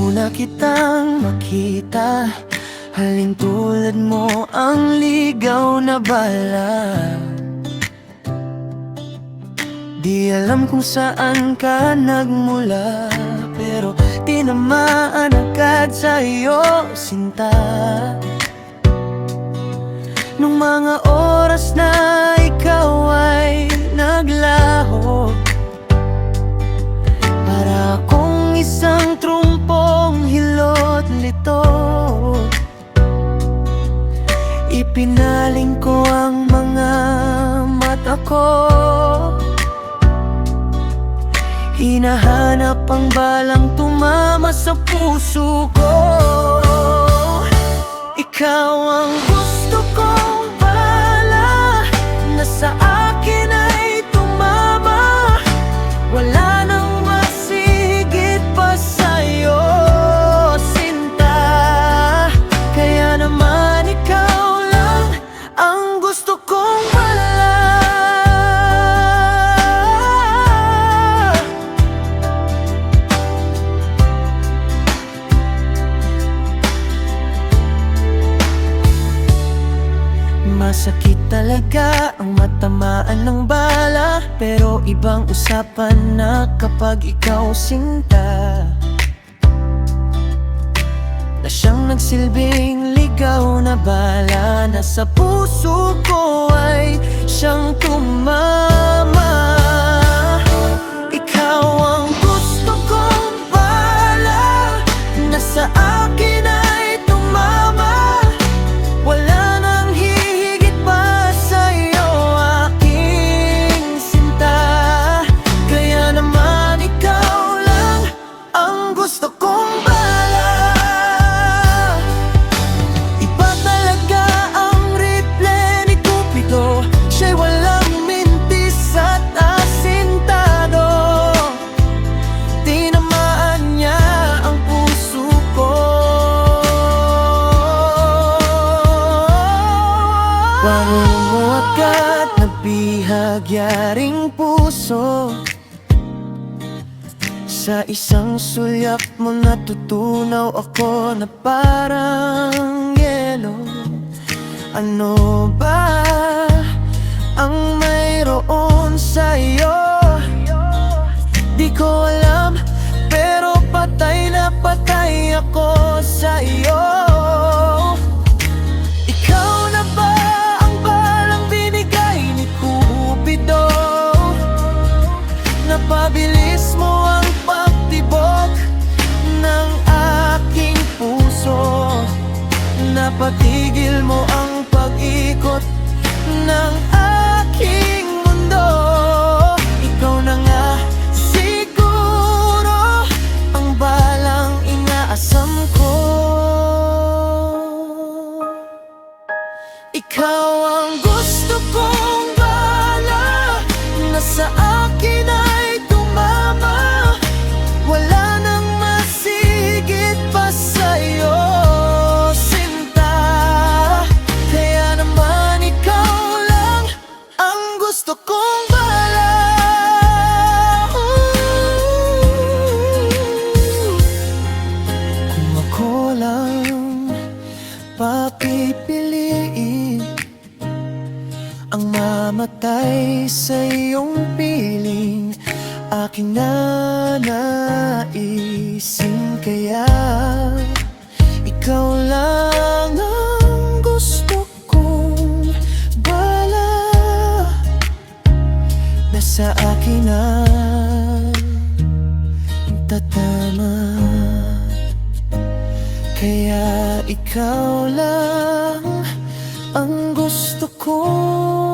una kitang makita, halin tulad mo ang ligaw na bala. Di alam kung saan ka nagmula, pero tinamaan agad sa'yo, sinta. Nung mga oras na ikaw ay naglaho, para akong isang trumpong hilot lito. Ipinaling ko ang mga mata ko, hinahanap ang balang tumama sa puso ko. Ikaw ang gusto kong bala, na sa akin ay tumama. Wala nang masigit pa sa'yo, sinta. Kaya naman ikaw lang ang gusto kong bala. Masakit talaga ang matamaan ng bala, pero ibang usapan na kapag ikaw sinta. Na siyang nagsilbing ligaw na bala, na sa puso ko ay siyang tumama. Ikaw ang gusto kong bala, na sa akin ay tumama. Wala gusto kong bala. Iba talaga ang replay ni Cupido, siya'y walang mintis at asintado. Tinamaan niya ang puso ko. Parang mo agad nabihagyaring puso, sa isang sulyap mo natutunaw ako na parang yelo. Ano ba ang mayroon sa'yo? Di ko alam, pero patay na patay ako sa'yo. Ikaw na ba ang balang binigay ni Cupido? Napabilis mo ang pagtibok ng aking puso, napatigil mo ang pag-ikot ng aking mundo. Ikaw na nga siguro ang balang inaasam ko. Ikaw ang gusto kong bala, na sa akin ay tumama. Wala nang masigit pa sa'yo, sinta. Kaya naman ikaw lang ang gusto kong bala. Kung ako lang papipiliin, ang mamatay sa iyong piling, aking nanaisin. Kaya ikaw lang ang gusto kong bala, na sa akin ay tatama. Kaya ikaw lang ang gusto kong